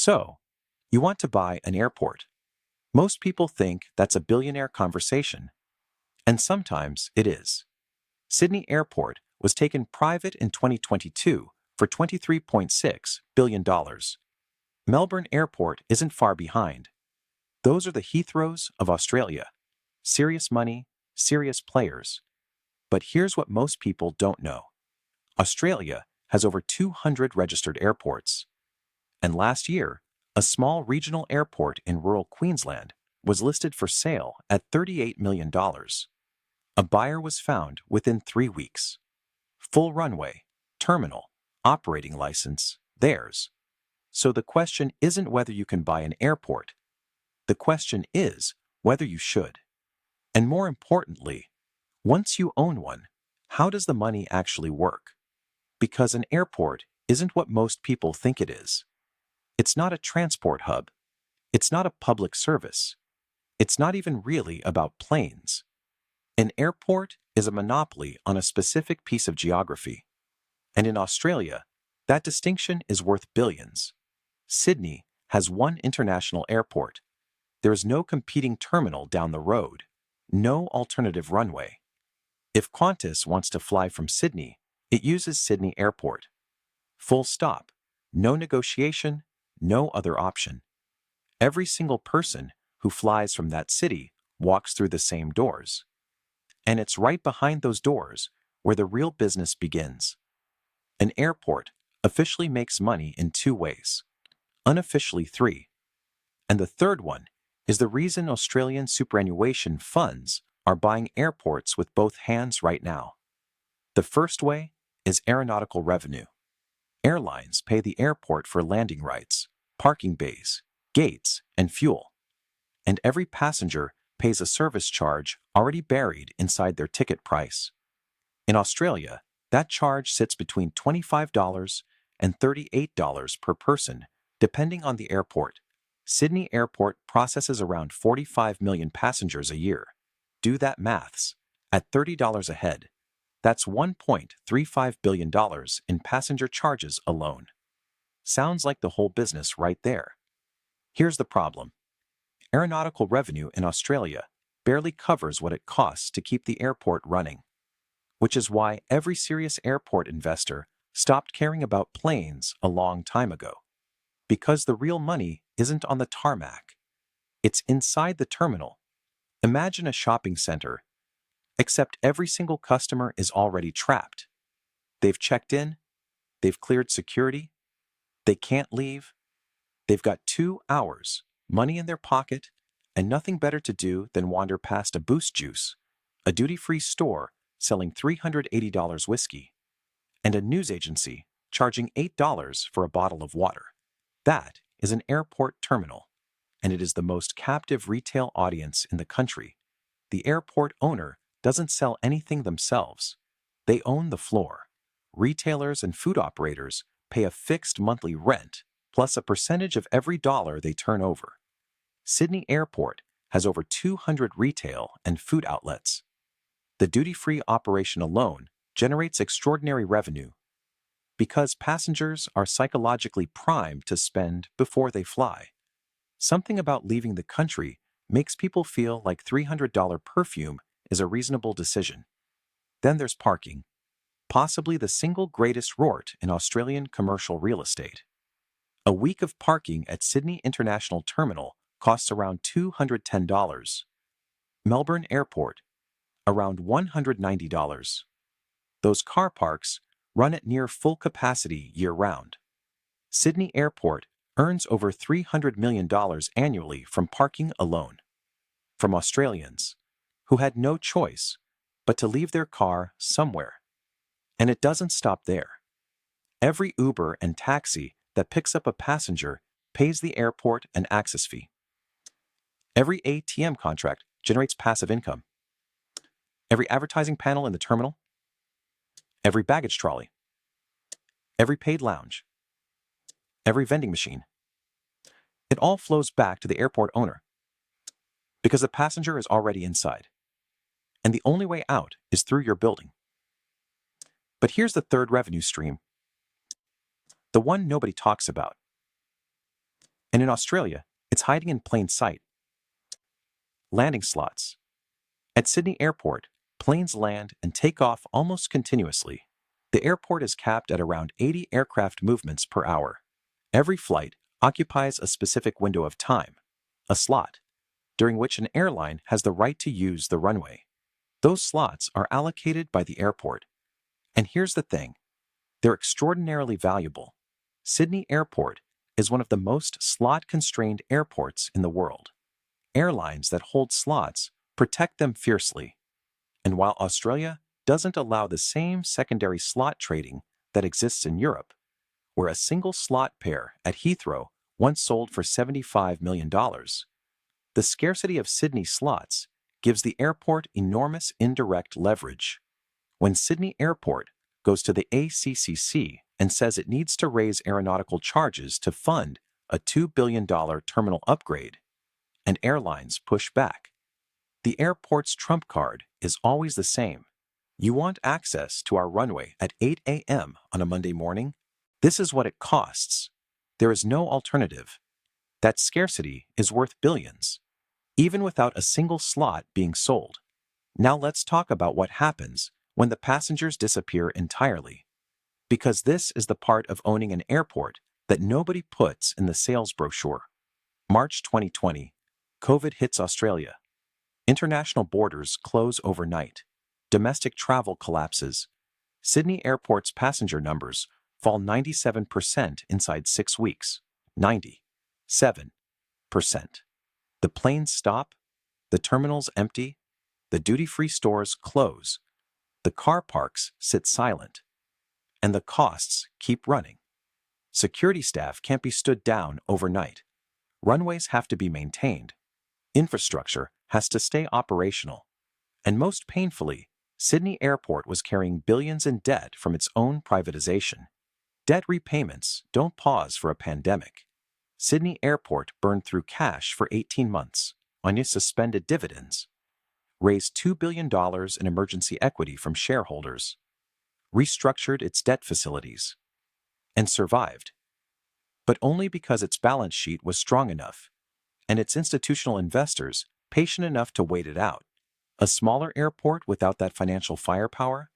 So, you want to buy an airport. Most people think that's a billionaire conversation, and sometimes it is. Sydney Airport was taken private in 2022 for $23.6 billion. Melbourne Airport isn't far behind. Those are the Heathrows of Australia. Serious money, serious players. But here's what most people don't know. Australia has over 200 registered airports. And last year, a small regional airport in rural Queensland was listed for sale at $38 million. A buyer was found within 3 weeks. Full runway, terminal, operating license, theirs. So the question isn't whether you can buy an airport. The question is whether you should. And more importantly, once you own one, how does the money actually work? Because an airport isn't what most people think it is. It's not a transport hub. It's not a public service. It's not even really about planes. An airport is a monopoly on a specific piece of geography. And in Australia, that distinction is worth billions. Sydney has one international airport. There is no competing terminal down the road, no alternative runway. If Qantas wants to fly from Sydney, it uses Sydney Airport. Full stop. No negotiation, no other option. Every single person who flies from that city walks through the same doors. And it's right behind those doors where the real business begins. An airport officially makes money in 2 ways, unofficially 3. And the third one is the reason Australian superannuation funds are buying airports with both hands right now. The first way is aeronautical revenue. Airlines pay the airport for landing rights, parking bays, gates, and fuel. And every passenger pays a service charge already buried inside their ticket price. In Australia, that charge sits between $25 and $38 per person, depending on the airport. Sydney Airport processes around 45 million passengers a year. Do that maths. At $30 a head, that's $1.35 billion in passenger charges alone. Sounds like the whole business right there. Here's the problem. Aeronautical revenue in Australia barely covers what it costs to keep the airport running, which is why every serious airport investor stopped caring about planes a long time ago. Because the real money isn't on the tarmac. It's inside the terminal. Imagine a shopping center, except every single customer is already trapped. They've checked in, they've cleared security, they can't leave, they've got 2 hours, money in their pocket, and nothing better to do than wander past a Boost Juice, a duty-free store selling $380 whiskey, and a news agency charging $8 for a bottle of water. That is an airport terminal, and it is the most captive retail audience in the country. The airport owner doesn't sell anything themselves. They own the floor. Retailers and food operators pay a fixed monthly rent, plus a percentage of every dollar they turn over. Sydney Airport has over 200 retail and food outlets. The duty-free operation alone generates extraordinary revenue because passengers are psychologically primed to spend before they fly. Something about leaving the country makes people feel like $300 perfume is a reasonable decision. Then there's parking, possibly the single greatest rort in Australian commercial real estate. A week of parking at Sydney International Terminal costs around $210. Melbourne Airport, around $190. Those car parks run at near full capacity year-round. Sydney Airport earns over $300 million annually from parking alone. From Australians, who had no choice but to leave their car somewhere. And it doesn't stop there. Every Uber and taxi that picks up a passenger pays the airport an access fee. Every ATM contract generates passive income. Every advertising panel in the terminal, every baggage trolley, every paid lounge, every vending machine. It all flows back to the airport owner because the passenger is already inside, and the only way out is through your building. But here's the third revenue stream, the one nobody talks about. And in Australia, it's hiding in plain sight. Landing slots. At Sydney Airport, planes land and take off almost continuously. The airport is capped at around 80 aircraft movements per hour. Every flight occupies a specific window of time, a slot, during which an airline has the right to use the runway. Those slots are allocated by the airport. And here's the thing, they're extraordinarily valuable. Sydney Airport is one of the most slot-constrained airports in the world. Airlines that hold slots protect them fiercely. And while Australia doesn't allow the same secondary slot trading that exists in Europe, where a single slot pair at Heathrow once sold for $75 million, the scarcity of Sydney slots gives the airport enormous indirect leverage. When Sydney Airport goes to the ACCC and says it needs to raise aeronautical charges to fund a $2 billion terminal upgrade, and airlines push back, the airport's trump card is always the same. You want access to our runway at 8 a.m. on a Monday morning? This is what it costs. There is no alternative. That scarcity is worth billions, even without a single slot being sold. Now let's talk about what happens when the passengers disappear entirely. Because this is the part of owning an airport that nobody puts in the sales brochure. March 2020, COVID hits Australia. International borders close overnight. Domestic travel collapses. Sydney Airport's passenger numbers fall 97% inside 6 weeks. 97%. The planes stop, the terminals empty, the duty-free stores close, the car parks sit silent, and the costs keep running. Security staff can't be stood down overnight. Runways have to be maintained. Infrastructure has to stay operational. And most painfully, Sydney Airport was carrying billions in debt from its own privatization. Debt repayments don't pause for a pandemic. Sydney Airport burned through cash for 18 months on its suspended dividends, raised $2 billion in emergency equity from shareholders, restructured its debt facilities, and survived. But only because its balance sheet was strong enough, and its institutional investors patient enough to wait it out. A smaller airport without that financial firepower?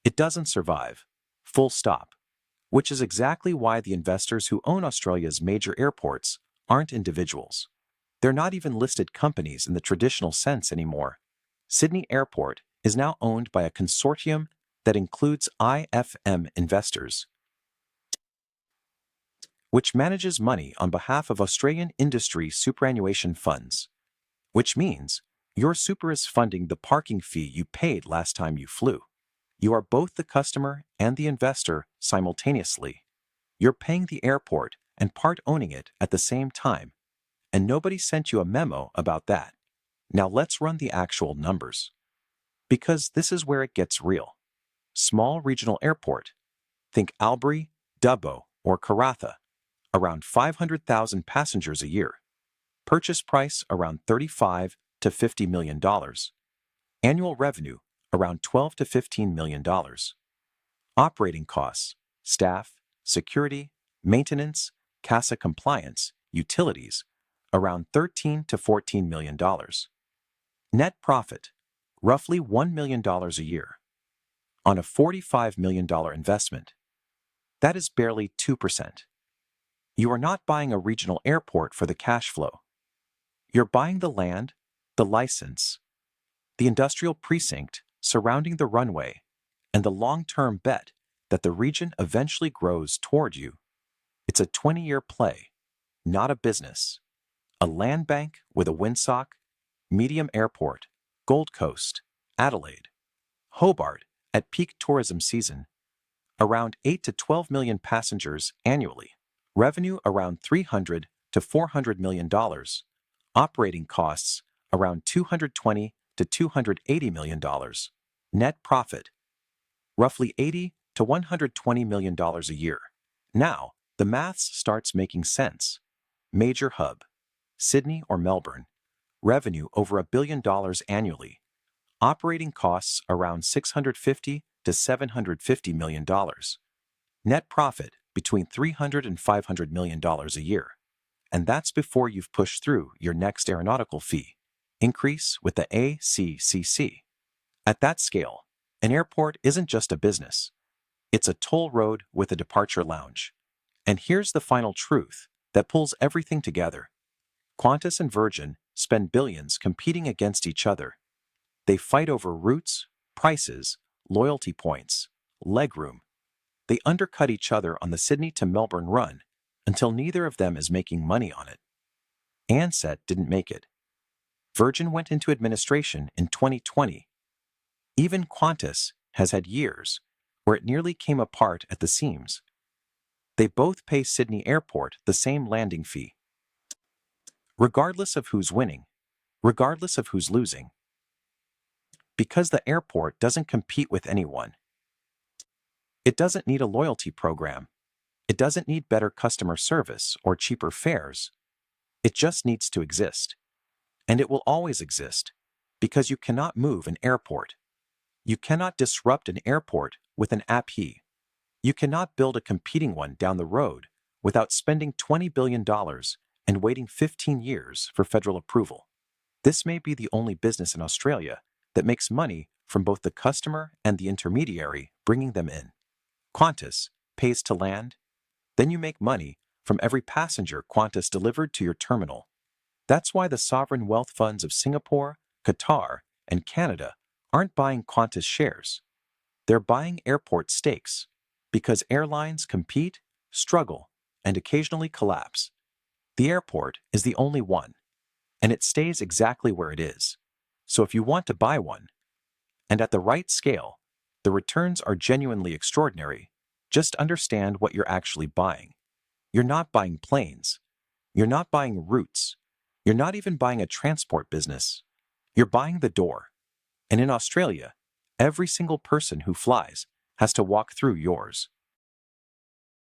It doesn't survive. Full stop. Which is exactly why the investors who own Australia's major airports aren't individuals. They're not even listed companies in the traditional sense anymore. Sydney Airport is now owned by a consortium that includes IFM investors, which manages money on behalf of Australian industry superannuation funds, which means your super is funding the parking fee you paid last time you flew. You are both the customer and the investor simultaneously. You're paying the airport and part owning it at the same time, and nobody sent you a memo about that. Now let's run the actual numbers. Because this is where it gets real. Small regional airport, think Albury, Dubbo, or Karratha, around 500,000 passengers a year. Purchase price around $35 to $50 million. Annual revenue around $12 to $15 million. Operating costs, staff, security, maintenance, CASA compliance, utilities, around $13 to $14 million. Net profit, roughly $1 million a year. On a $45 million investment. That is barely 2%. You are not buying a regional airport for the cash flow. You're buying the land, the license, the industrial precinct surrounding the runway, and the long-term bet that the region eventually grows toward you. It's a 20-year play, not a business. A land bank with a windsock, medium airport, Gold Coast, Adelaide, Hobart at peak tourism season, around 8 to 12 million passengers annually, revenue around $300 to $400 million, operating costs around $220 to $280 million, net profit roughly $80 to $120 million a year. Now, the maths starts making sense. Major hub, Sydney or Melbourne, revenue over $1 billion annually, operating costs around $650 to $750 million, net profit between $300 and $500 million a year. And that's before you've pushed through your next aeronautical fee increase with the ACCC. At that scale, an airport isn't just a business. It's a toll road with a departure lounge. And here's the final truth that pulls everything together. Qantas and Virgin spend billions competing against each other. They fight over routes, prices, loyalty points, legroom. They undercut each other on the Sydney to Melbourne run until neither of them is making money on it. Ansett didn't make it. Virgin went into administration in 2020. Even Qantas has had years where it nearly came apart at the seams. They both pay Sydney Airport the same landing fee. Regardless of who's winning, regardless of who's losing. Because the airport doesn't compete with anyone. It doesn't need a loyalty program. It doesn't need better customer service or cheaper fares. It just needs to exist. And it will always exist, because you cannot move an airport. You cannot disrupt an airport with an AP. You cannot build a competing one down the road without spending $20 billion and waiting 15 years for federal approval. This may be the only business in Australia that makes money from both the customer and the intermediary bringing them in. Qantas pays to land, then you make money from every passenger Qantas delivered to your terminal. That's why the sovereign wealth funds of Singapore, Qatar, and Canada aren't buying Qantas shares. They're buying airport stakes, because airlines compete, struggle, and occasionally collapse. The airport is the only one, and it stays exactly where it is. So if you want to buy one, and at the right scale, the returns are genuinely extraordinary, just understand what you're actually buying. You're not buying planes. You're not buying routes. You're not even buying a transport business. You're buying the door. And in Australia, every single person who flies has to walk through yours.